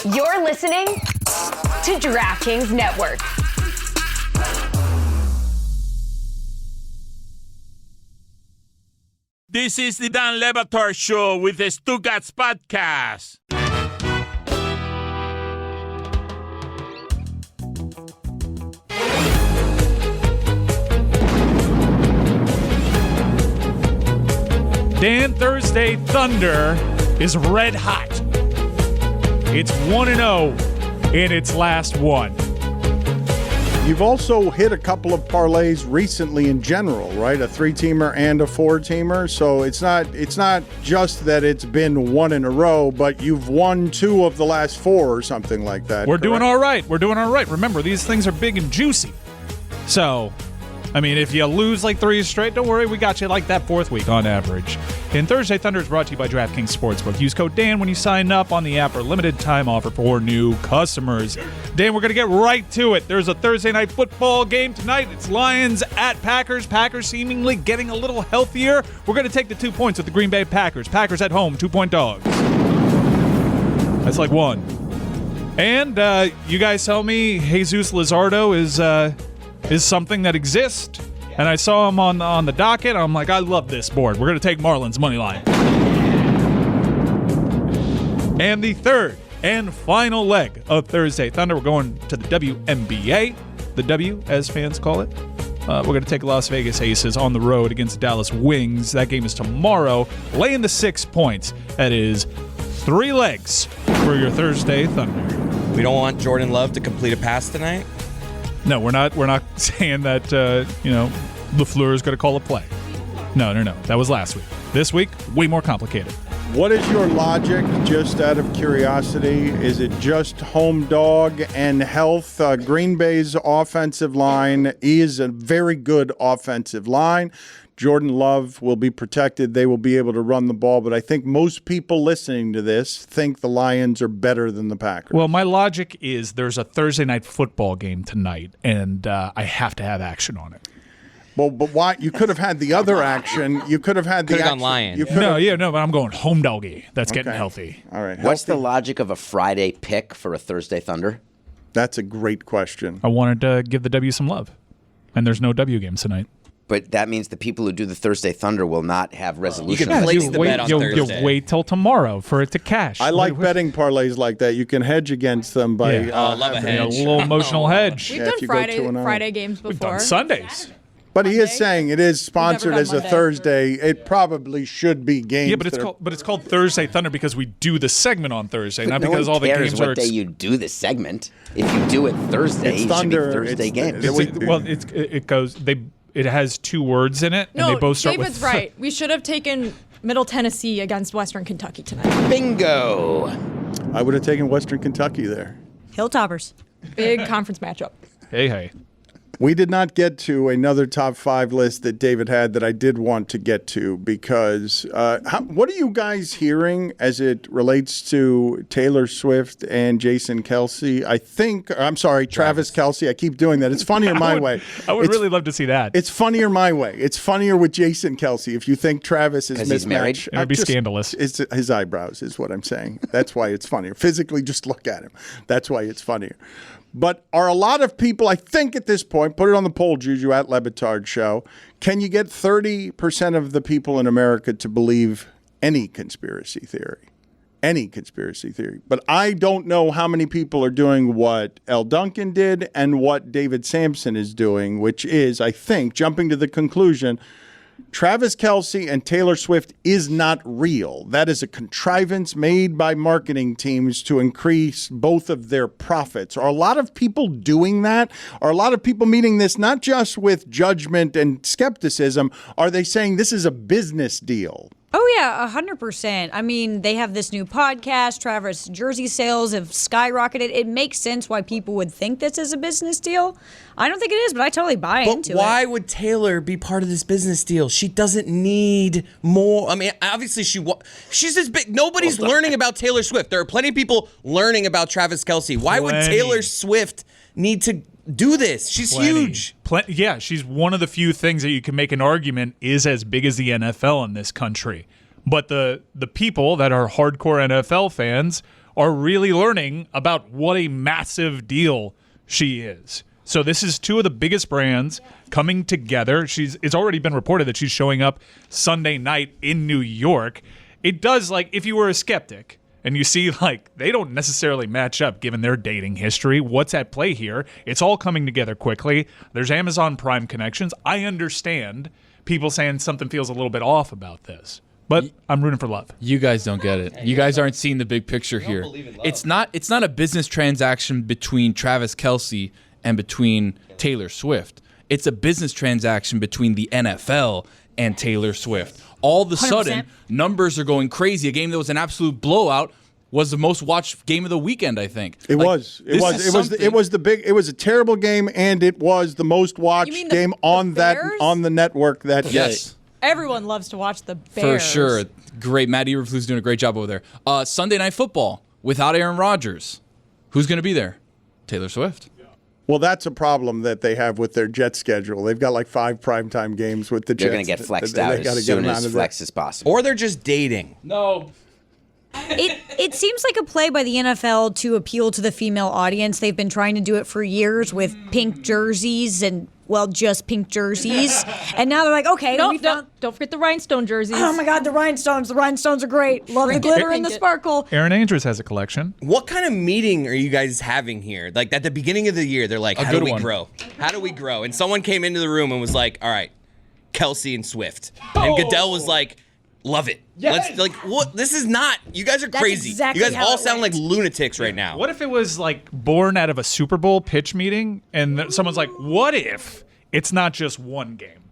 You're listening to DraftKings Network. This is the Dan Batard Show with the Stugotz podcast. Dan, Thursday Thunder is red hot. It's 1-0 in its last one. You've also hit a couple of parlays recently in general, right? A 3-teamer and a 4-teamer. So it's not just that it's been one in a row, but you've won 2 of the last 4 or something like that. We're doing all right. Remember, these things are big and juicy. So, I mean, if you lose like 3 straight, don't worry. We got you like that 4th week on average. And Thursday Thunder is brought to you by DraftKings Sportsbook. Use code Dan when you sign up on the app for a limited time offer for new customers. Dan, we're going to get right to it. There's a Thursday night football game tonight. It's Lions at Packers. Packers seemingly getting a little healthier. We're going to take the 2 points with the Green Bay Packers. Packers at home, 2-point dogs. That's like 1. And you guys tell me Jesus Luzardo is something that exists. And I saw him on the docket. I'm like, I love this board. We're going to take Marlins money line. And the third and final leg of Thursday Thunder, we're going to the WNBA. The W, as fans call it. We're going to take Las Vegas Aces on the road against Dallas Wings. That game is tomorrow. Laying the 6 points. That is 3 legs for your Thursday Thunder. We don't want Jordan Love to complete a pass tonight? No, we're not saying that, LaFleur is going to call a play. No. That was last week. This week, way more complicated. What is your logic, just out of curiosity? Is it just home dog and health? Green Bay's offensive line is a very good offensive line. Jordan Love will be protected. They will be able to run the ball. But I think most people listening to this think the Lions are better than the Packers. Well, my logic is there's a Thursday night football game tonight, and I have to have action on it. Well, but why? You could have had the other action. You could have had the action. Gone Lions. No, but I'm going home doggy. That's getting healthy. All right. What's the logic of a Friday pick for a Thursday Thunder? That's a great question. I wanted to give the W some love, and there's no W games tonight. But that means the people who do the Thursday Thunder will not have resolution. You can place the bet on Thursday. You'll wait till tomorrow for it to cash. I like betting parlays like that. You can hedge against them by love a hedge. A little emotional hedge. We've done Friday games before. We've done Sundays. But he is saying it is sponsored as a Thursday. It probably should be games. Yeah, but it's called Thursday Thunder because we do the segment on Thursday, not because all the games what day you do the segment. If you do it Thursday, it should be Thursday games. It has 2 words in it, and they both start David's with right. We should have taken Middle Tennessee against Western Kentucky tonight. Bingo. I would have taken Western Kentucky there. Hilltoppers. Big conference matchup. Hey. We did not get to another top 5 list that David had that I did want to get to because what are you guys hearing as it relates to Taylor Swift and Jason Kelce? Travis Kelce. I keep doing that. It's funnier my way. I would really love to see that. It's funnier my way. It's funnier with Jason Kelce. If you think Travis is mismatched, it would be scandalous. It's his eyebrows is what I'm saying. That's why it's funnier. Physically, just look at him. That's why it's funnier. But are a lot of people, I think at this point, put it on the poll, Juju, at Le Batard Show, can you get 30% of the people in America to believe any conspiracy theory? Any conspiracy theory. But I don't know how many people are doing what L. Duncan did and what David Sampson is doing, which is, I think, jumping to the conclusion, Travis Kelce and Taylor Swift is not real. That is a contrivance made by marketing teams to increase both of their profits. Are a lot of people doing that? Are a lot of people meeting this not just with judgment and skepticism? Are they saying this is a business deal? Oh, yeah, 100%. I mean, they have this new podcast. Travis jersey sales have skyrocketed. It makes sense why people would think this is a business deal. I don't think it is, but I totally buy into it. But why would Taylor be part of this business deal? She doesn't need more. I mean, obviously she's this big. Nobody's learning about Taylor Swift. There are plenty of people learning about Travis Kelce. Why would Taylor Swift need to do this? She's huge. Yeah, she's one of the few things that you can make an argument is as big as the NFL in this country. But the people that are hardcore NFL fans are really learning about what a massive deal she is. So this is two of the biggest brands coming together. It's already been reported that she's showing up Sunday night in New York. It does, like, if you were a skeptic and you see, like, they don't necessarily match up given their dating history, what's at play here? It's all coming together quickly. There's Amazon Prime connections. I understand people saying something feels a little bit off about this, but I'm rooting for love. You guys don't get it. You guys aren't seeing the big picture here. It's not a business transaction between Travis Kelce and between Taylor Swift. It's a business transaction between the NFL and Taylor Swift. All of a sudden, 100%. numbers are going crazy. A game that was an absolute blowout was the most watched game of the weekend, I think. It was a terrible game, and it was the most watched game on the network that day. Yes. Everyone loves to watch the Bears. For sure. Great. Matt Eberflus doing a great job over there. Sunday Night Football without Aaron Rodgers. Who's going to be there? Taylor Swift. Well, that's a problem that they have with their Jet schedule. They've got like 5 primetime games with the Jets. They're going to get flexed out as soon as flex is possible. Or they're just dating. No. It seems like a play by the NFL to appeal to the female audience. They've been trying to do it for years with pink jerseys and, well, just pink jerseys. And now they're like, okay, Don't forget the rhinestone jerseys. Oh my God, the rhinestones! The rhinestones are great. Love the glitter and the sparkle. Aaron Andrews has a collection. What kind of meeting are you guys having here? Like at the beginning of the year, they're like, how do we grow? How do we grow? And someone came into the room and was like, all right, Kelce and Swift. And Goodell was like, love it. Let's what? This is not. You guys are crazy. Exactly you guys how all it sound went. like lunatics right now. What if it was like born out of a Super Bowl pitch meeting and someone's like, what if it's not just one game?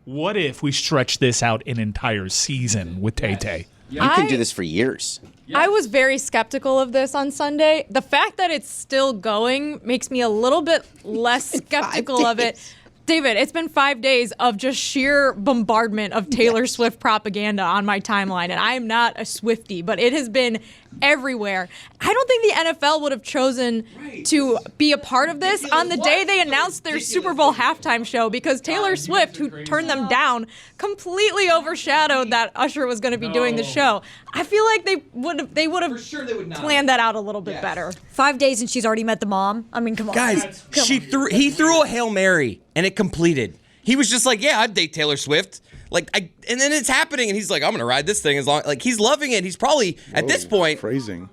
What if we stretch this out an entire season with Tay-Tay? You can do this for years. I was very skeptical of this on Sunday. The fact that it's still going makes me a little bit less skeptical of it. David, it's been 5 days of just sheer bombardment of Taylor Swift propaganda on my timeline, and I am not a Swiftie, but it has been everywhere. I don't think the NFL would have chosen to be a part of this on the day they announced their Super Bowl halftime show, because Taylor Swift, who turned them down, completely overshadowed that Usher was going to be doing the show. I feel like they would have planned that out a little bit better. 5 days and she's already met the mom. I mean, come on. Guys, he threw a Hail Mary and it completed. He was just like, yeah, I'd date Taylor Swift. And then it's happening, and he's like, I'm gonna ride this thing as long. Like, he's loving it. He's probably at this point. Phrasing.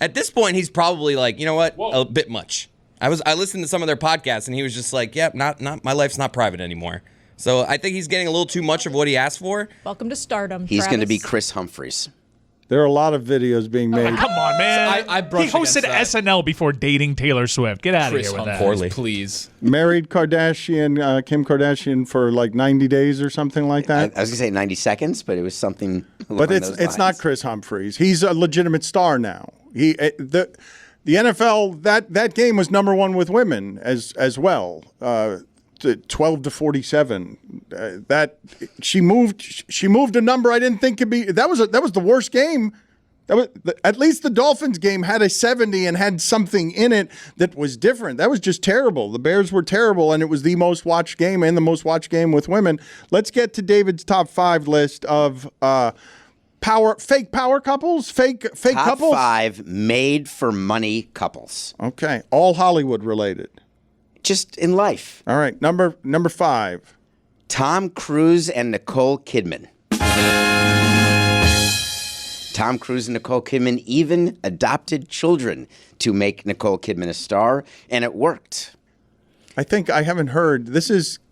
At this point, he's probably like, you know what, a bit much. I listened to some of their podcasts, and he was just like, yeah, not my life's not private anymore. So I think he's getting a little too much of what he asked for. Welcome to stardom. He's going to be Travis. Chris Humphries. There are a lot of videos being made. Come on, man. I he brush hosted against that. SNL before dating Taylor Swift. Get out of Chris here with that. Humphries, please. Married Kim Kardashian for like 90 days or something like I that. was going to say 90 seconds, but it was something along But those it's not lines. Chris Humphries. He's a legitimate star now. The NFL that game was number one with women as well. 12 to 47. That she moved a number I didn't think could be. That was the worst game. At least the Dolphins game had a 70 and had something in it that was different. That was just terrible. The Bears were terrible, and it was the most watched game and the most watched game with women. Let's get to David's top 5 list of fake power couples, fake Top couples. 5 made for money couples. Okay, all Hollywood related. Just in life. All right, number 5. Tom Cruise and Nicole Kidman. Tom Cruise and Nicole Kidman even adopted children to make Nicole Kidman a star, and it worked. I think I haven't heard.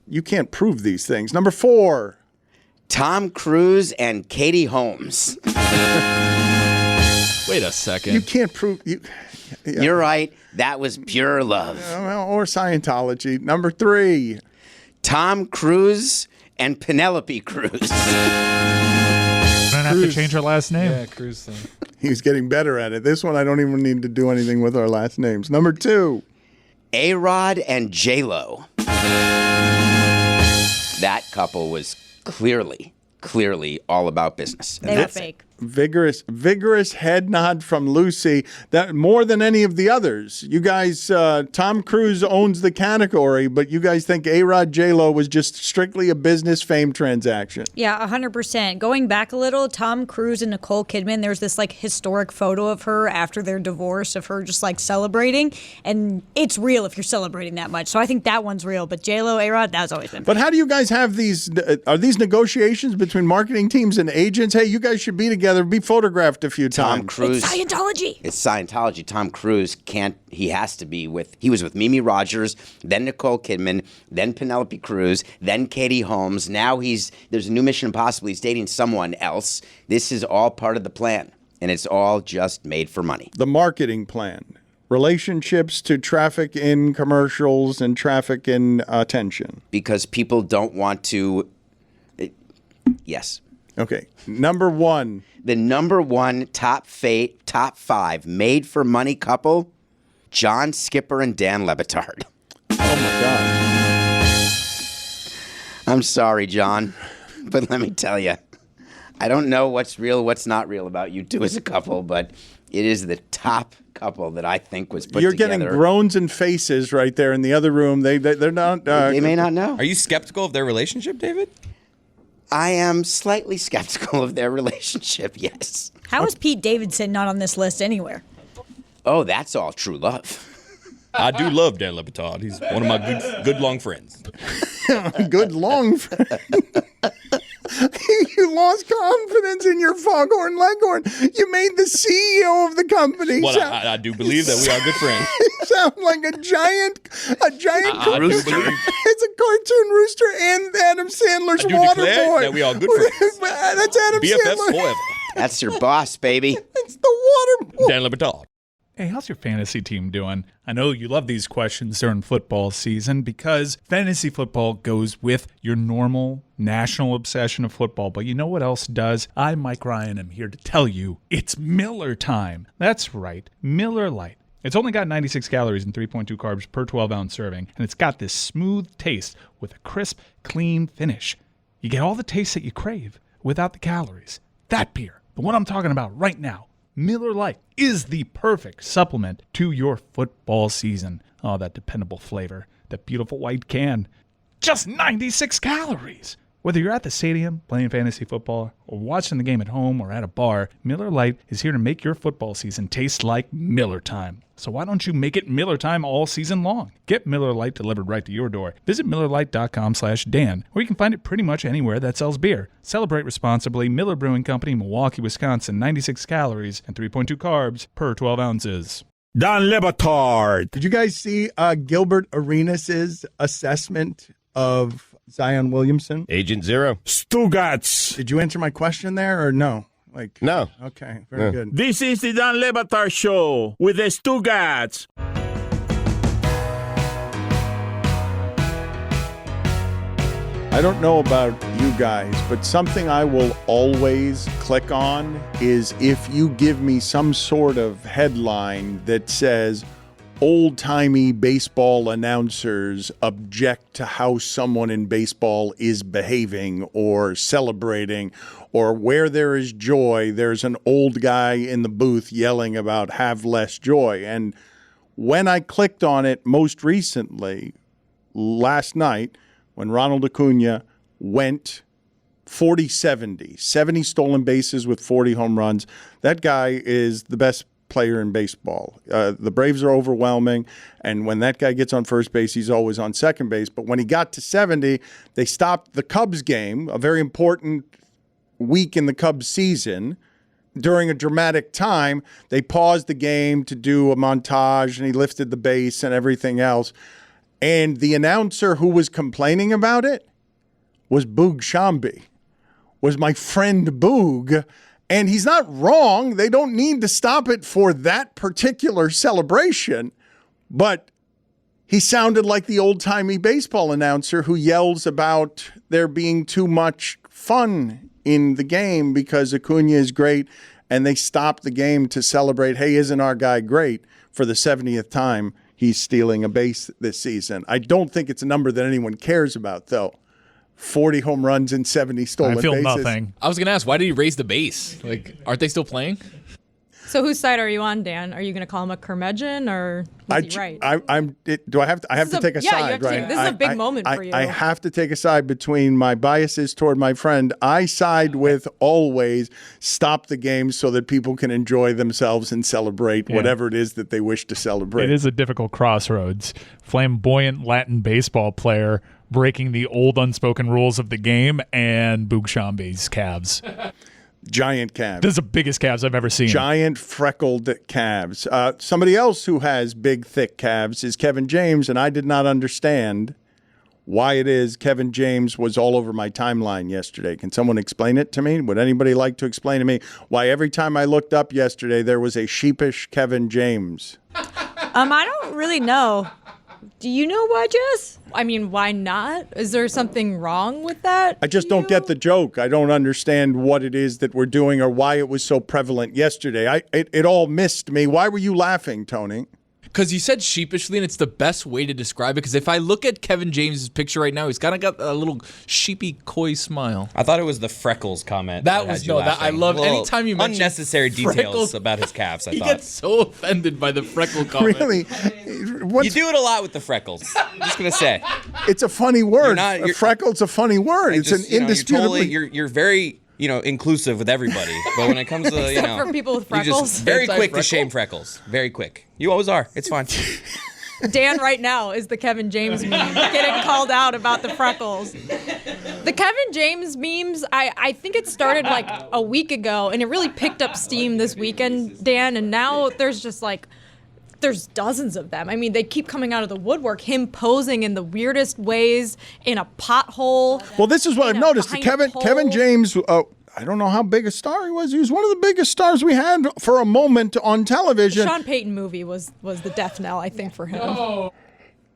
You can't prove these things. Number 4. Tom Cruise and Katie Holmes. Wait a second. You can't prove. You're right. That was pure love. Or Scientology. Number 3. Tom Cruise and Penelope Cruz. Don't have to change her last name. Yeah, Cruz thing. He's getting better at it. This one, I don't even need to do anything with our last names. Number 2. A-Rod and J-Lo. That couple was clearly all about business. They were fake. Vigorous head nod from Lucy. That more than any of the others. You guys, Tom Cruise owns the category, but you guys think A-Rod J-Lo was just strictly a business fame transaction. Yeah, 100%. Going back a little, Tom Cruise and Nicole Kidman, there's this like historic photo of her after their divorce of her just like celebrating, and it's real if you're celebrating that much. So I think that one's real, but J-Lo, A-Rod, that's always been. But how do you guys have these? Are these negotiations between marketing teams and agents? Hey, you guys should be together, be photographed a few times. Tom Cruise. It's Scientology. It's Scientology. Tom Cruise he has to be he was with Mimi Rogers, then Nicole Kidman, then Penelope Cruz, then Katie Holmes. Now there's a new Mission Impossible. He's dating someone else. This is all part of the plan, and it's all just made for money. The marketing plan. Relationships to traffic in commercials and traffic in attention. Because people don't want to... Yes. Okay. Number one. The number one top 5 made-for-money couple, John Skipper and Dan Le Batard. Oh, my God. I'm sorry, John, but let me tell you, I don't know what's real, what's not real about you two as a couple, but it is the top couple that I think was put You're together. getting groans and faces right there in the other room. They're not... they may not know. Are you skeptical of their relationship, David? I am slightly skeptical of their relationship, yes. How is Pete Davidson not on this list anywhere? Oh, that's all true love. I do love Dan Le Batard. He's one of my good long friends. Good long friend. You lost confidence in your Foghorn Leghorn. You made the CEO of the company. Well, I do believe that we are good friends. You sound like a giant rooster. It's a cartoon rooster and Adam Sandler's I do water declare boy. that we are good friends. That's Adam BFFs Sandler. forever. That's your boss, baby. It's the water boy. Dan Le Batard. Hey, how's your fantasy team doing? I know you love these questions during football season because fantasy football goes with your normal national obsession of football. But you know what else does? I, Mike Ryan, am here to tell you it's Miller time. That's right, Miller Lite. It's only got 96 calories and 3.2 carbs per 12-ounce serving, and it's got this smooth taste with a crisp, clean finish. You get all the taste that you crave without the calories. That beer, the one I'm talking about right now, Miller Lite, is the perfect supplement to your football season. Oh, that dependable flavor, that beautiful white can. Just 96 calories. Whether you're at the stadium playing fantasy football or watching the game at home or at a bar, Miller Lite is here to make your football season taste like Miller time. So why don't you make it Miller time all season long? Get Miller Lite delivered right to your door. Visit MillerLite.com/Dan, or you can find it pretty much anywhere that sells beer. Celebrate responsibly. Miller Brewing Company, Milwaukee, Wisconsin. 96 calories and 3.2 carbs per 12 ounces. Dan Le Batard. Did you guys see Gilbert Arenas' assessment of Zion Williamson? Agent Zero. Stugotz. Did you answer my question there or no? No. Okay, very good. This is the Dan Le Batard Show with the Stugotz. I don't know about you guys, but something I will always click on is if you give me some sort of headline that says old-timey baseball announcers object to how someone in baseball is behaving or celebrating, or where there is joy, there's an old guy in the booth yelling about have less joy. And when I clicked on it most recently, last night, when Ronald Acuna went 40-70, 70 stolen bases with 40 home runs, that guy is the best player in baseball. The Braves are overwhelming, and when that guy gets on first base, he's always on second base. But when he got to 70, they stopped the Cubs game, a very important week in the Cubs season. During a dramatic time, they paused the game to do a montage, and he lifted the base and everything else. And the announcer who was complaining about it was Boog Shambi, was my friend Boog. And he's not wrong. They don't need to stop it for that particular celebration. But he sounded like the old-timey baseball announcer who yells about there being too much fun in the game because Acuna is great, and they stopped the game to celebrate, hey, isn't our guy great, for the 70th time he's stealing a base this season. I don't think it's a number that anyone cares about, though. 40 home runs and 70 stolen I feel bases. nothing. I was gonna ask, why did he raise the base? Like, aren't they still playing? So whose side are you on, Dan? Are you going to call him a curmudgeon or was he right? Do I have to? I have to take a yeah, you side, have to right? take- this is a big moment for you. I have to take a side between my biases toward my friend. I side with always stop the game so that people can enjoy themselves and celebrate whatever it is that they wish to celebrate. It is a difficult crossroads. Flamboyant Latin baseball player breaking the old unspoken rules of the game and Bouchambe's calves. Giant calves. This is the biggest calves I've ever seen. Giant freckled calves. Somebody else who has big, thick calves is Kevin James, and I did not understand why it is Kevin James was all over my timeline yesterday. Can someone explain it to me? Would anybody like to explain to me why every time I looked up yesterday there was a sheepish Kevin James? I don't really know. Do you know why, Jess? I mean, why not? Is there something wrong with that? I just don't get the joke. I don't understand what it is that we're doing or why it was so prevalent yesterday. It all missed me. Why were you laughing, Tony? Because you said sheepishly, and it's the best way to describe it. Because if I look at Kevin James' picture right now, he's kind of got a little sheepy, coy smile. I thought it was the freckles comment. That had was you no. That I laughing. love Little anytime you mention unnecessary details freckles. about his calves. I He thought gets so offended by the freckle comment. Really? you do it a lot with the freckles. I'm just gonna say It's a funny word. You're not- Freckle's a funny word. It's just, an indisputably. You're very inclusive with everybody, but when it comes to Except for people with you just freckles. very quick to Anti-freckle? shame freckles. Very quick. You always are. It's fine. Dan right now is the Kevin James meme, getting called out about the freckles. The Kevin James memes, I think it started like a week ago, and it really picked up steam this weekend, Dan, and now there's just like, there's dozens of them. I mean, they keep coming out of the woodwork, him posing in the weirdest ways in a pothole. Well, this is what I've noticed. behind a Kevin pole. James, I don't know how big a star he was. He was one of the biggest stars we had for a moment on television. Sean Payton movie was the death knell, I think, for him.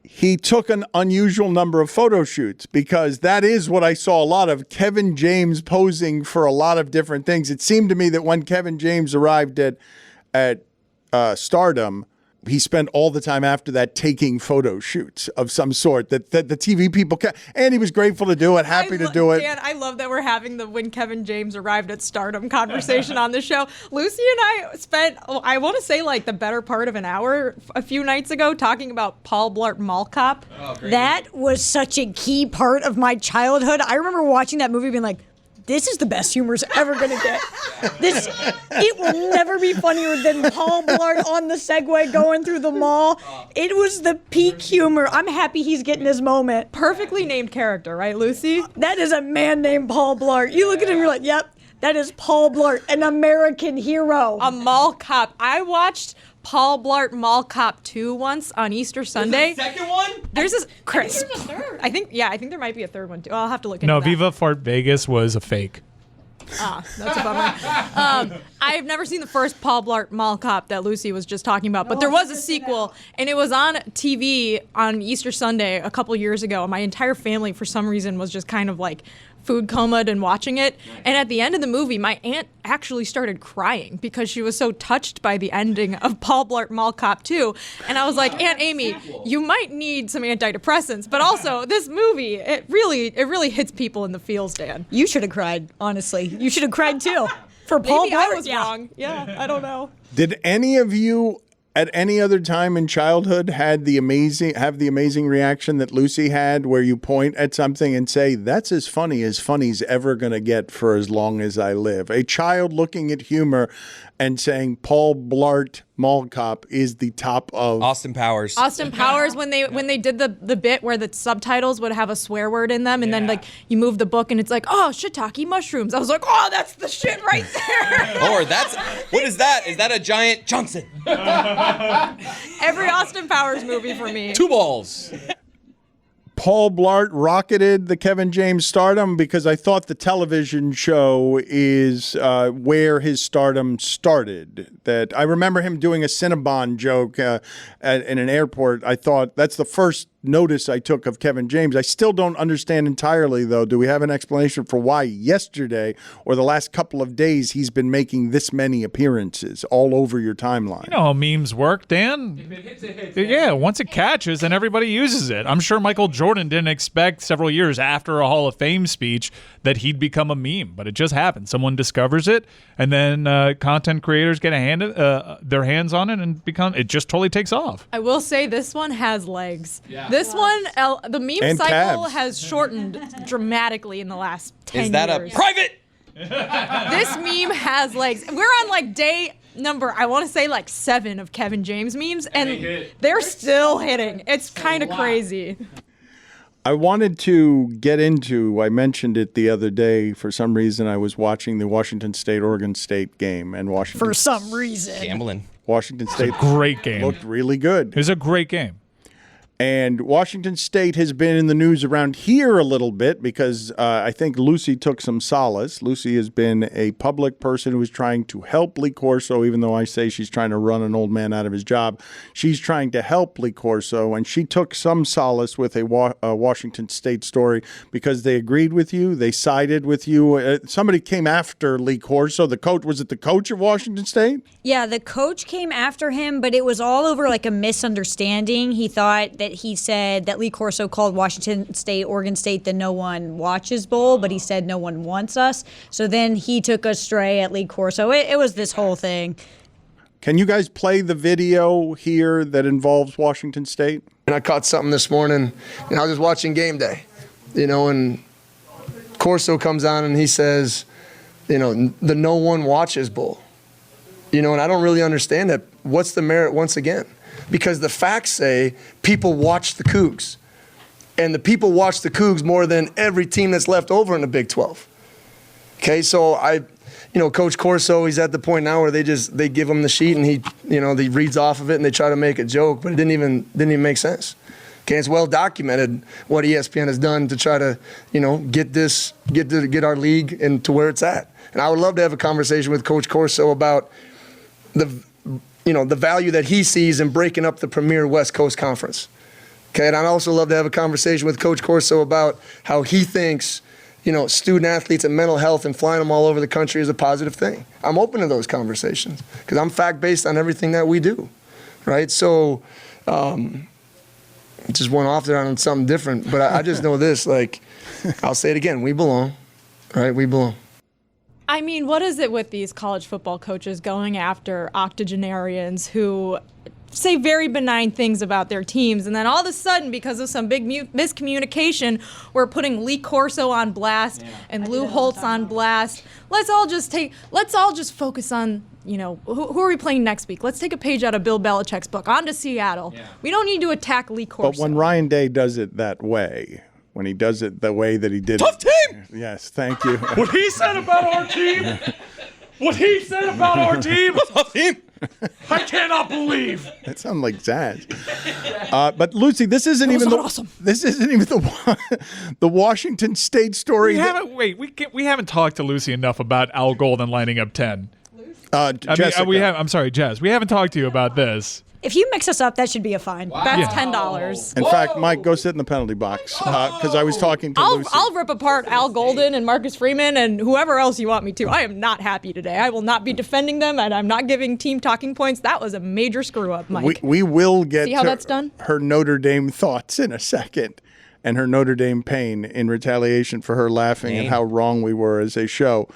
He took an unusual number of photo shoots because that is what I saw a lot of, Kevin James posing for a lot of different things. It seemed to me that when Kevin James arrived at Stardom, he spent all the time after that taking photo shoots of some sort that the TV people and he was grateful to do it, happy to do it. Dan, I love that we're having the when Kevin James arrived at Stardom conversation on the show. Lucy and I spent, I want to say like the better part of an hour a few nights ago talking about Paul Blart Mall Cop. That was such a key part of my childhood. I remember watching that movie being like, this is the best humor's ever going to get. It will never be funnier than Paul Blart on the Segway going through the mall. It was the peak humor. I'm happy he's getting his moment. Perfectly named character, right, Lucy? That is a man named Paul Blart. You look at him, you're like, yep, that is Paul Blart, an American hero. A mall cop. I watched Paul Blart Mall Cop 2 once on Easter Sunday. Second one? There's this Chris. There's a third. I think there might be a third one too. I'll have to look into No, that. Viva Fart Vegas was a fake. That's a bummer. I've never seen the first Paul Blart Mall Cop that Lucy was just talking about, but there was a sequel, and it was on TV on Easter Sunday a couple years ago. My entire family, for some reason, was just kind of like food comaed and watching it. And at the end of the movie, my aunt actually started crying because she was so touched by the ending of Paul Blart Mall Cop 2. And I was like, Aunt Amy, you might need some antidepressants, but also this movie, it really hits people in the feels, Dan. You should have cried, honestly. You should have cried too. For Paul Maybe Blart. I was wrong. Yeah, I don't know. Did any of you at any other time in childhood have the amazing reaction that Lucy had, where you point at something and say, that's as funny's ever going to get for as long as I live? A child looking at humor and saying Paul Blart Mall Cop is the top of Austin Powers. Austin Powers, when they did the bit where the subtitles would have a swear word in them, and then like you move the book and it's like, oh, shiitake mushrooms. I was like, oh, that's the shit right there. Or what is that? Is that a giant Johnson? Every Austin Powers movie for me. 2 balls. Paul Blart rocketed the Kevin James stardom because I thought the television show is where his stardom started. That I remember him doing a Cinnabon joke in an airport. I thought that's the first notice I took of Kevin James. I still don't understand entirely, though. Do we have an explanation for why yesterday or the last couple of days he's been making this many appearances all over your timeline? You know how memes work, Dan. If it hits, it hits. Yeah, once it catches, then everybody uses it. I'm sure Michael Jordan didn't expect several years after a Hall of Fame speech that he'd become a meme, but it just happened. Someone discovers it, and then content creators get their hands on it, and it just totally takes off. I will say this one has legs. Yeah. This one, the meme And cycle calves. has shortened dramatically in the last 10 Is that years. a private? This meme has legs. We're on like day number, I want to say like 7 of Kevin James memes, and they're still hitting. It's kind of crazy. I wanted to get into, I mentioned it the other day, for some reason I was watching the Washington State-Oregon State game, and For some reason. Gambling. Washington State Great game. looked really good. It was a great game. And Washington State has been in the news around here a little bit because I think Lucy took some solace. Lucy has been a public person who is trying to help Lee Corso, even though I say she's trying to run an old man out of his job. She's trying to help Lee Corso, and she took some solace with a Washington State story because they agreed with you. They sided with you. Somebody came after Lee Corso. The coach, was it the coach of Washington State? Yeah, the coach came after him, but it was all over like a misunderstanding. He thought that he said that Lee Corso called Washington State, Oregon State the No One Watches Bowl, but he said no one wants us. So then he took a stray at Lee Corso. It was this whole thing. Can you guys play the video here that involves Washington State? And I caught something this morning, and I was just watching game day, and Corso comes on and he says, the No One Watches Bowl. And I don't really understand that. What's the merit once again? Because the facts say people watch the Cougs. And the people watch the Cougs more than every team that's left over in the Big 12. Okay, so Coach Corso, he's at the point now where they give him the sheet and he reads off of it and they try to make a joke, but it didn't even make sense. Okay, it's well documented what ESPN has done to try to, get our league into where it's at. And I would love to have a conversation with Coach Corso about the value that he sees in breaking up the premier West Coast Conference. Okay, and I'd also love to have a conversation with Coach Corso about how he thinks, student athletes and mental health and flying them all over the country is a positive thing. I'm open to those conversations because I'm fact-based on everything that we do, right? So just went off there on something different, but I just know this, I'll say it again, we belong, right? We belong. I mean, what is it with these college football coaches going after octogenarians who say very benign things about their teams, and then all of a sudden, because of some big miscommunication, we're putting Lee Corso on blast and Lou Holtz on blast. Let's all just focus on, who are we playing next week? Let's take a page out of Bill Belichick's book. On to Seattle. Yeah. We don't need to attack Lee Corso. But when Ryan Day does it that way, when he does it the way that he did Tough team! Yes, thank you. What he said about our team. What he said about our team. Tough team! I cannot believe. That sounds like Zaz. But Lucy, this isn't even the Washington State story. We haven't talked to Lucy enough about Al Golden lining up 10. Jessica. I'm sorry, Jez. We haven't talked to you about this. If you mix us up, that should be a fine. That's $10. In fact, Mike, go sit in the penalty box because I was talking to Lucy. I'll rip apart Al Golden and Marcus Freeman and whoever else you want me to. I am not happy today. I will not be defending them, and I'm not giving team talking points. That was a major screw-up, Mike. We will get See how that's done? Her Notre Dame thoughts in a second and her Notre Dame pain in retaliation for her laughing at how wrong we were as a show.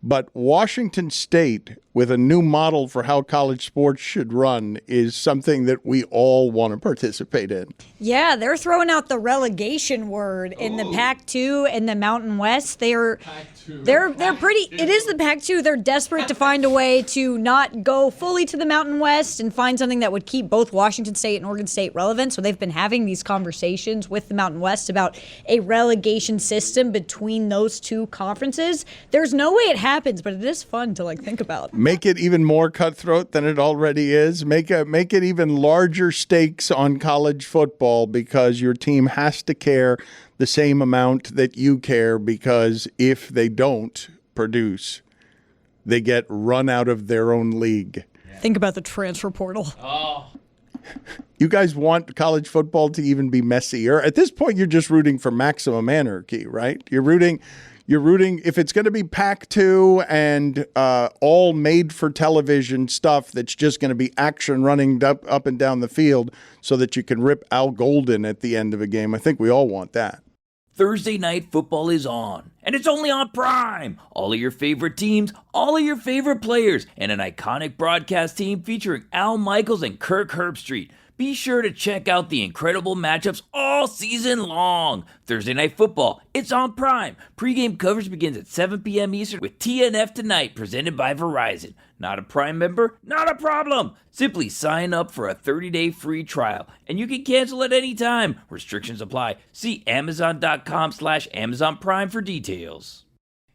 But Washington State, with a new model for how college sports should run, is something that we all want to participate in. Yeah, they're throwing out the relegation word in the Pac-2 and the Mountain West. They're pretty. It is the Pac-2. They're desperate to find a way to not go fully to the Mountain West and find something that would keep both Washington State and Oregon State relevant. So they've been having these conversations with the Mountain West about a relegation system between those two conferences. There's no way it happens, but it is fun to think about. Make it even more cutthroat than it already is. Make it even larger stakes on college football because your team has to care the same amount that you care, because if they don't produce, they get run out of their own league. Think about the transfer portal. You guys want college football to even be messier? At this point, you're just rooting for maximum anarchy, right? You're rooting if it's going to be Pac-2 and all made-for-television stuff that's just going to be action running up and down the field so that you can rip Al Golden at the end of a game. I think we all want that. Thursday night football is on, and it's only on Prime. All of your favorite teams, all of your favorite players, and an iconic broadcast team featuring Al Michaels and Kirk Herbstreit. Be sure to check out the incredible matchups all season long. Thursday Night Football, it's on Prime. Pre-game coverage begins at 7 p.m. Eastern with TNF Tonight, presented by Verizon. Not a Prime member? Not a problem. Simply sign up for a 30-day free trial, and you can cancel at any time. Restrictions apply. See Amazon.com/Amazon Prime for details.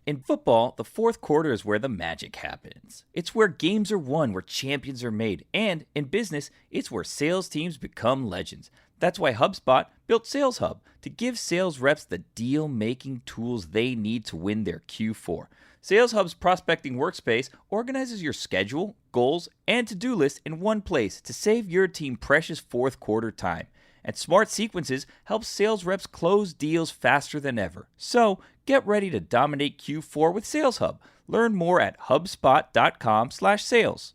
In football, the fourth quarter is where the magic happens. It's where games are won, where champions are made. And in business, it's where sales teams become legends. That's why HubSpot built Sales Hub, to give sales reps the deal-making tools they need to win their Q4. Sales Hub's prospecting workspace organizes your schedule, goals, and to-do list in one place to save your team precious fourth quarter time. And Smart Sequences helps sales reps close deals faster than ever. So, get ready to dominate Q4 with Sales Hub. Learn more at hubspot.com/sales.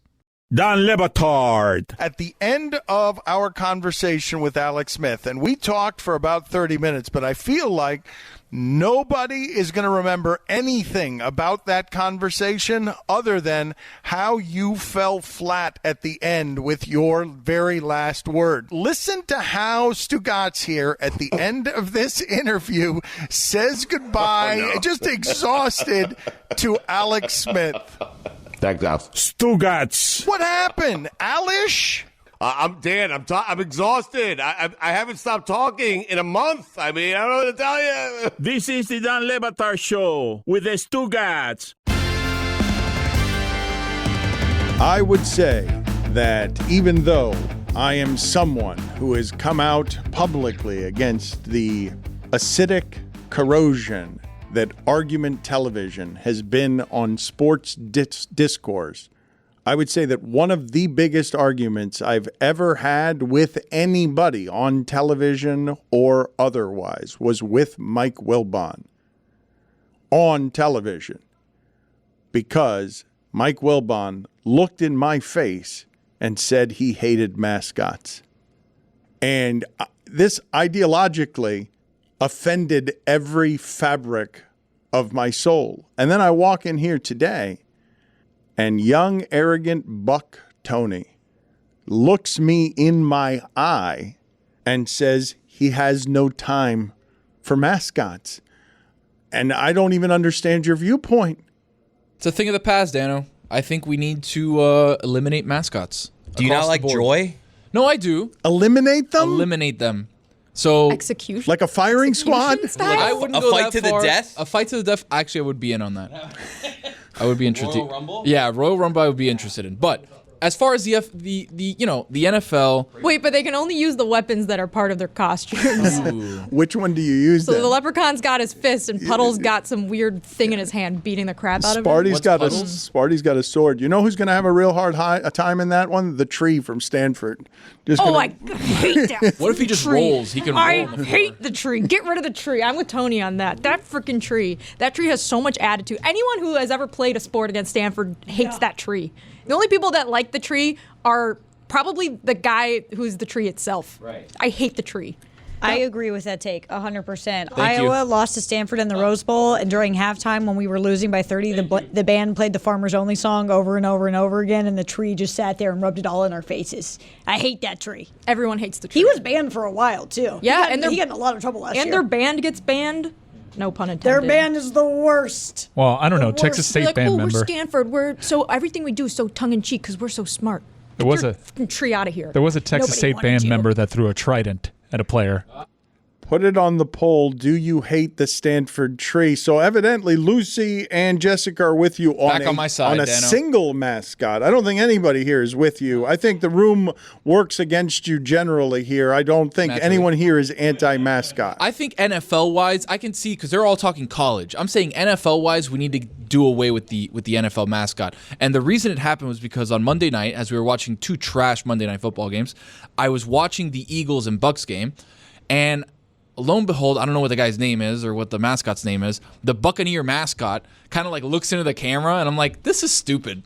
Don Le Batard. At the end of our conversation with Alex Smith, and we talked for about 30 minutes, but I feel like nobody is going to remember anything about that conversation other than how you fell flat at the end with your very last word. Listen to how Stugotz here at the end of this interview says goodbye, just exhausted, to Alex Smith. Thanks, Al. Stugotz. What happened, Alish? I'm Dan. I'm exhausted. I haven't stopped talking in a month. I mean, I don't know what to tell you. This is the Don Le Batard Show with the Stugotz. I would say that even though I am someone who has come out publicly against the acidic corrosion that argument television has been on sports discourse, I would say that one of the biggest arguments I've ever had with anybody on television or otherwise was with Mike Wilbon on television, because Mike Wilbon looked in my face and said he hated mascots. And this ideologically offended every fabric of my soul. And then I walk in here today, and young, arrogant Buck Tony looks me in my eye and says he has no time for mascots. And I don't even understand your viewpoint. It's a thing of the past, Dano. I think we need to eliminate mascots. Do you not like Joy? No, I do. Eliminate them? Eliminate them. So Execution? Like a firing squad? Style? I wouldn't A go fight that to the far. death? A fight to the death. Actually, I would be in on that. I would be interested. Royal Rumble? Yeah, Royal Rumble I would be interested in. But as far as the NFL, Wait, but they can only use the weapons that are part of their costumes. Which one do you use So then? the leprechaun's got his fist, and Puddle's got some weird thing in his hand, beating the crap out of him. Sparty's got a sword. You know who's going to have a real hard time in that one? The tree from Stanford. I hate that. what if he just tree. rolls? He can roll I on the floor. hate the tree. Get rid of the tree. I'm with Tony on that. That freaking tree. That tree has so much attitude. Anyone who has ever played a sport against Stanford hates that tree. The only people that like the tree are probably the guy who's the tree itself. Right. I hate the tree. I agree with that take 100%. Thank Iowa you. lost to Stanford in the Rose Bowl, and during halftime when we were losing by 30, the band played the Farmers Only song over and over and over again, and the tree just sat there and rubbed it all in our faces. I hate that tree. Everyone hates the tree. He was banned for a while, too. Yeah, he got in a lot of trouble last year. And their band gets banned. No pun intended. Their band is the worst. Well, I don't know. The Texas worst. State Like, band we're member. Stanford. So everything we do is so tongue in cheek because we're so smart. There was Get a your fucking tree out of here. There was a Texas Nobody State wanted band you. member that threw a trident at a player. Put it on the poll. Do you hate the Stanford tree? So evidently, Lucy and Jessica are with you Back on my side, on a Dano. single mascot. I don't think anybody here is with you. I think the room works against you generally here. I don't think Naturally. anyone here is anti-mascot. I think NFL-wise, I can see, because they're all talking college. I'm saying NFL-wise, we need to do away with the NFL mascot. And the reason it happened was because on Monday night, as we were watching two trash Monday Night Football games, I was watching the Eagles and Bucks game, and lo and behold, I don't know what the guy's name is or what the mascot's name is. The Buccaneer mascot kind of like looks into the camera, and I'm like, this is stupid.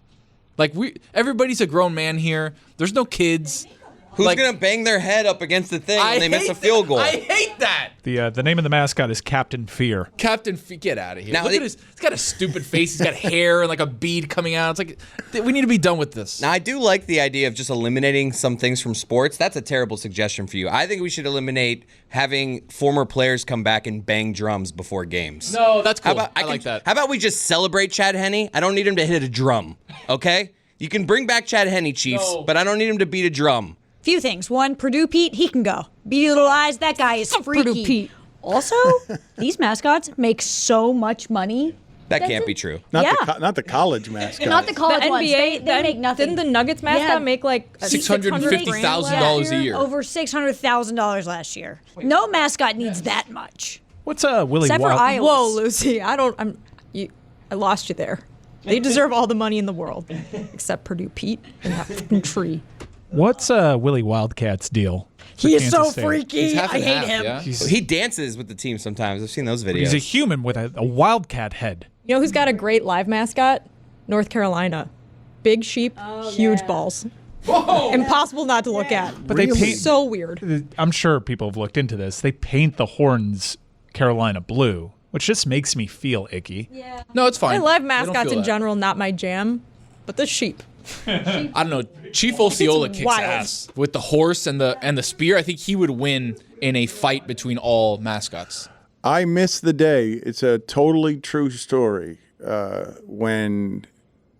Like, everybody's a grown man here. There's no kids. Who's Like- gonna bang their head up against the thing when they miss a field goal? I hate that. The name of the mascot is Captain Fear. Captain Fear, get out of here. Now Look at his, he's got a stupid face. He's got hair and like a bead coming out. It's like, we need to be done with this. Now, I do like the idea of just eliminating some things from sports. That's a terrible suggestion for you. I think we should eliminate having former players come back and bang drums before games. No, that's cool. How about, I like that. How about we just celebrate Chad Henne? I don't need him to hit a drum, okay? You can bring back Chad Henne, Chiefs, No. but I don't need him to beat a drum. Few things. One, Purdue Pete, he can go. Beady Little Eyes, that guy is freaky. Purdue Pete. Also, these mascots make so much money. That can't be true. Not the college mascot. Not the college The ones. NBA, They make nothing. Didn't the Nuggets mascot make like $650,000 a year. Over $600,000 last year. No mascot needs that much. What's Willie Except for Wild? Iowa. Whoa, Lucy, I lost you there. They deserve all the money in the world, except Purdue Pete and that fucking tree. What's Willie Wildcat's deal? for He is Kansas so State? freaky. He's half I and hate half, him. yeah? He dances with the team sometimes. I've seen those videos. He's a human with a wildcat head. You know who's got a great live mascot? North Carolina. Big sheep, huge balls. Impossible not to look at. But they paint. So weird. I'm sure people have looked into this. They paint the horns Carolina blue, which just makes me feel icky. Yeah. No, it's fine. I love They don't mascots feel in that. general, not my jam. But the sheep. I don't know. Chief Osceola kicks wild. ass with the horse and the spear. I think he would win in a fight between all mascots. I miss the day. It's a totally true story. When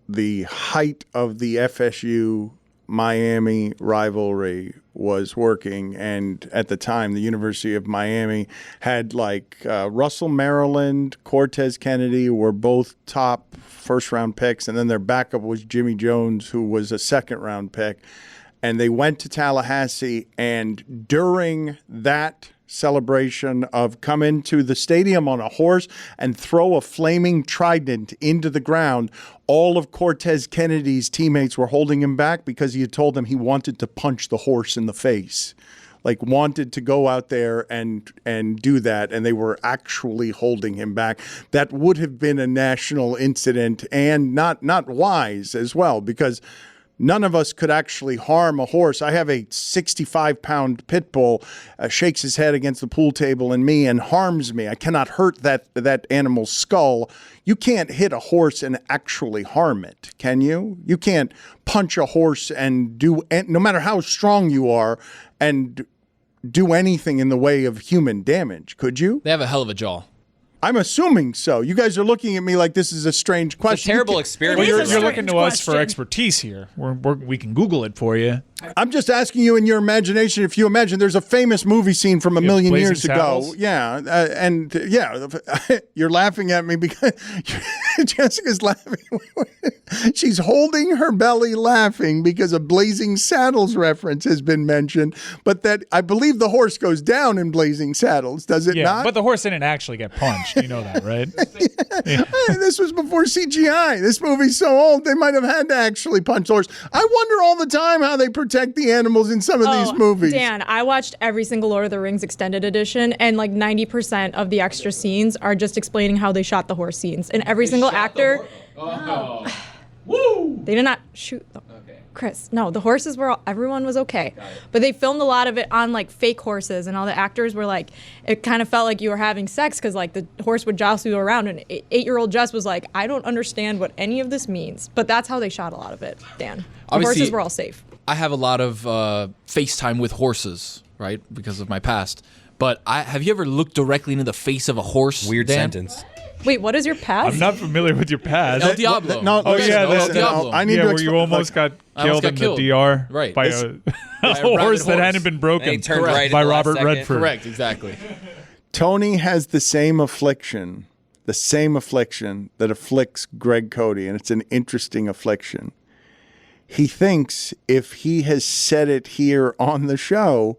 the height of the FSU Miami rivalry was working, and at the time the University of Miami had like Russell Maryland, Cortez Kennedy were both top first round picks, and then their backup was Jimmy Jones, who was a second round pick. And they went to Tallahassee, and during that celebration of come into the stadium on a horse and throw a flaming trident into the ground, all of Cortez Kennedy's teammates were holding him back because he had told them he wanted to punch the horse in the face. Like wanted to go out there and do that, and they were actually holding him back. That would have been a national incident, and not wise as well, because none of us could actually harm a horse. I have a 65-pound pit bull, shakes his head against the pool table and me and harms me. I cannot hurt that animal's skull. You can't hit a horse and actually harm it, can you? You can't punch a horse and no matter how strong you are, and do anything in the way of human damage, could you? They have a hell of a jaw. I'm assuming so. You guys are looking at me like this is a strange question. It's a terrible experiment. Well, It is a you're looking to strange us for question. expertise here. We can Google it for you. I'm just asking you in your imagination, if you imagine there's a famous movie scene from a million Blazing years Saddles? ago. Yeah. You're laughing at me because Jessica's laughing. She's holding her belly laughing because a Blazing Saddles reference has been mentioned, but that I believe the horse goes down in Blazing Saddles, does it Yeah, not? but the horse didn't actually get punched. You know that, right? This was before CGI. This movie's so old, they might have had to actually punch the horse. I wonder all the time how they protect the animals in some of these movies. Dan, I watched every single Lord of the Rings extended edition, and like 90% of the extra scenes are just explaining how they shot the horse scenes. And every single actor, they did not shoot them. Chris, no, the horses everyone was okay. But they filmed a lot of it on like fake horses, and all the actors were like, it kind of felt like you were having sex because like the horse would jostle you around, and 8-year-old Jess was like, I don't understand what any of this means. But that's how they shot a lot of it, Dan. The Obviously- horses were all safe. I have a lot of FaceTime with horses, right, because of my past. But have you ever looked directly into the face of a horse? Weird Dan? sentence. Wait, what is your past? I'm not familiar with your past. El Diablo. No, Oh listen, yeah, listen, Diablo. I need yeah, to where you explain- almost got I almost killed got in the DR Right. by This- a a horse rabid that horse. hadn't been broken And he turned right at by the last Robert second. Redford. Correct, exactly. Tony has the same affliction that afflicts Greg Cody, and it's an interesting affliction. He thinks if he has said it here on the show,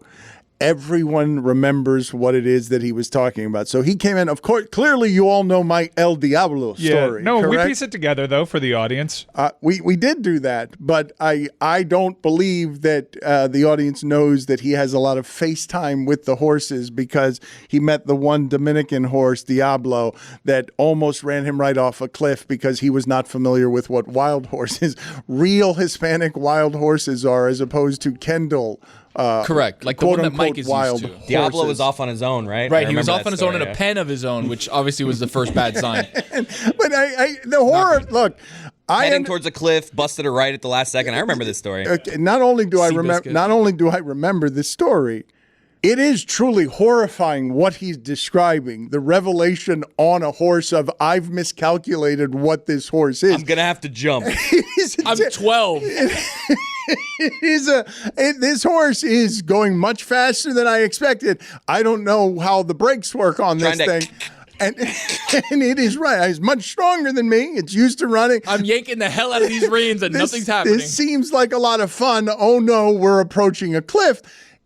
everyone remembers what it is that he was talking about. So he came in, of course, clearly you all know my El Diablo story. No, correct? we piece it together, though, for the audience. We did do that, but I don't believe that the audience knows that he has a lot of FaceTime with the horses because he met the one Dominican horse, Diablo, that almost ran him right off a cliff because he was not familiar with what wild horses, real Hispanic wild horses are, as opposed to Kendall. Correct. Like the one that Mike is used to. Diablo was off on his own, right? Right. He was off on his own in a pen of his own, which obviously was the first bad sign. But the horror, look. Heading towards a cliff, busted a right at the last second. I remember this story. Okay, not only do I remember this story, it is truly horrifying what he's describing. The revelation on a horse of I've miscalculated what this horse is. I'm gonna have to jump. I'm 12. This horse is going much faster than I expected. I don't know how the brakes work on this thing. And it is right. It's much stronger than me. It's used to running. I'm yanking the hell out of these reins and nothing's happening. This seems like a lot of fun. Oh no, we're approaching a cliff.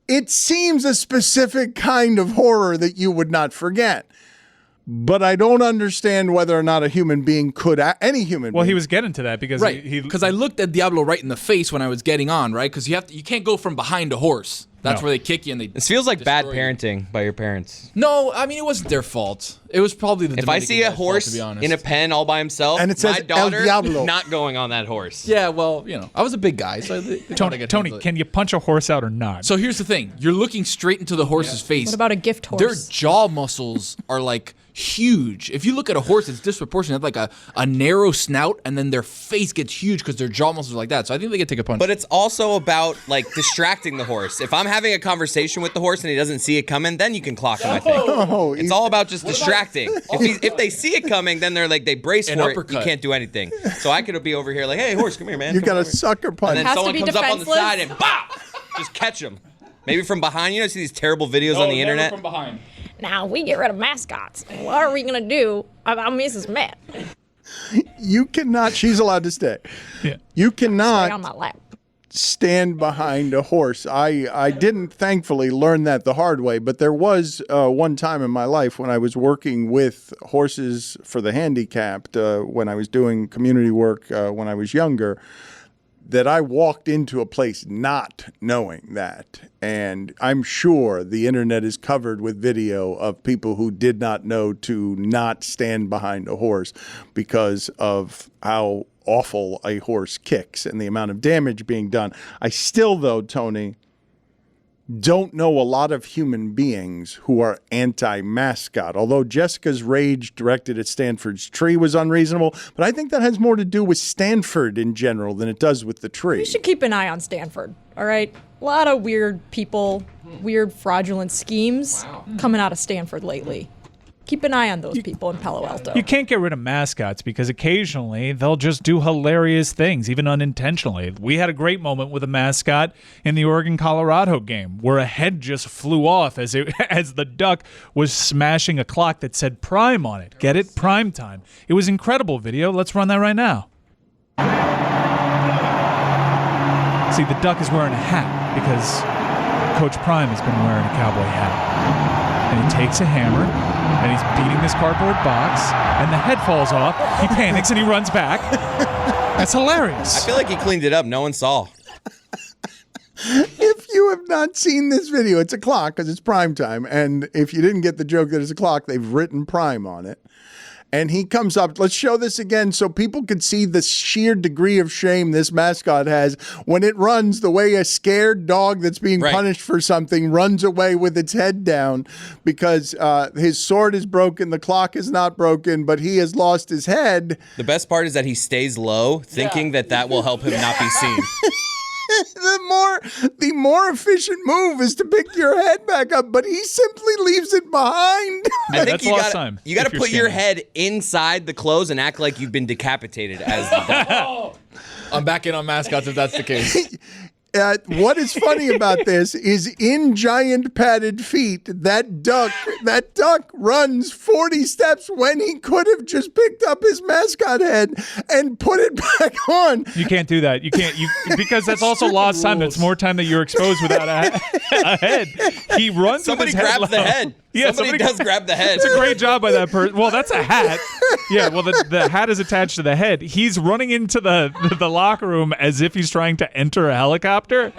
It seems a specific kind of horror that you would not forget. But I don't understand whether or not a human being could, any human being. Well, he was getting to that because because I looked at Diablo right in the face when I was getting on, right? Because you can't go from behind a horse. That's where they kick you and they. This feels like bad parenting by your parents. No, I mean it wasn't their fault. It was probably the. If I see a horse in a pen all by himself, and it says my daughter El Diablo, not going on that horse. Yeah, well, I was a big guy, so Tony, can you punch a horse out or not? So here's the thing: you're looking straight into the horse's face. What about a gift horse? Their jaw muscles are like huge. If you look at a horse, it's disproportionate. They have like a narrow snout, and then their face gets huge because their jaw muscles are like that. So I think they could take a punch. But it's also about like distracting the horse. If I'm having a conversation with the horse and he doesn't see it coming, then you can clock him. I think it's all about just distracting. If they see it coming, then they're like they brace for it. You can't do anything. So I could be over here like, hey horse, come here, man. You got a sucker punch. And then someone comes up on the side and just catch him. Maybe from behind. You know, see these terrible videos on the internet. From behind. Now we get rid of mascots. What are we gonna do about Mrs. Matt? You cannot. She's allowed to stay. Yeah. You Stay on cannot my lap. stand behind a horse. I didn't thankfully learn that the hard way, but there was one time in my life when I was working with horses for the handicapped, when I was doing community work when I was younger, that I walked into a place not knowing that. And I'm sure the internet is covered with video of people who did not know to not stand behind a horse because of how awful a horse kicks and the amount of damage being done. I still, though, Tony, don't know a lot of human beings who are anti-mascot. Although Jessica's rage directed at Stanford's tree was unreasonable, but I think that has more to do with Stanford in general than it does with the tree. We should keep an eye on Stanford, all right? A lot of weird people, weird fraudulent schemes coming out of Stanford lately. Keep an eye on those people in Palo Alto. You can't get rid of mascots because occasionally they'll just do hilarious things, even unintentionally. We had a great moment with a mascot in the Oregon-Colorado game where a head just flew off as the duck was smashing a clock that said Prime on it. Get it? Prime time. It was incredible video. Let's run that right now. See, the duck is wearing a hat because Coach Prime has been wearing a cowboy hat. And he takes a hammer and he's beating this cardboard box, and the head falls off. He panics and he runs back. That's hilarious. I feel like he cleaned it up. No one saw. If you have not seen this video, it's a clock because it's prime time. And if you didn't get the joke that it's a clock, they've written Prime on it. And he comes up. Let's show this again so people can see the sheer degree of shame this mascot has when it runs the way a scared dog that's being punished for something runs away with its head down because his sword is broken, the clock is not broken, but he has lost his head. The best part is that he stays low, thinking that will help him not be seen. The more efficient move is to pick your head back up, but he simply leaves it behind. I think you got to put your head inside the clothes and act like you've been decapitated as the dog. I'm back in on mascots if that's the case. what is funny about this is in giant padded feet, that duck runs 40 steps when he could have just picked up his mascot head and put it back on. You can't do that. You can't because that's also lost time. That's more time that you're exposed without a head. He runs. Somebody with his head grabs the low. head. Yeah, somebody does grab the head. It's a great job by that person. Well, that's a hat. Yeah, well, the hat is attached to the head. He's running into the locker room as if he's trying to enter a helicopter.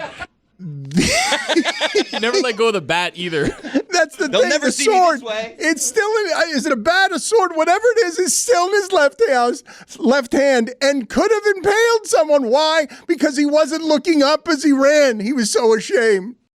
You never let go of the bat either. That's the They'll thing. never The see me sword, this way. it's still in. Is it a bat, a sword, whatever it is? It's still in his left hand, and could have impaled someone. Why? Because he wasn't looking up as he ran. He was so ashamed.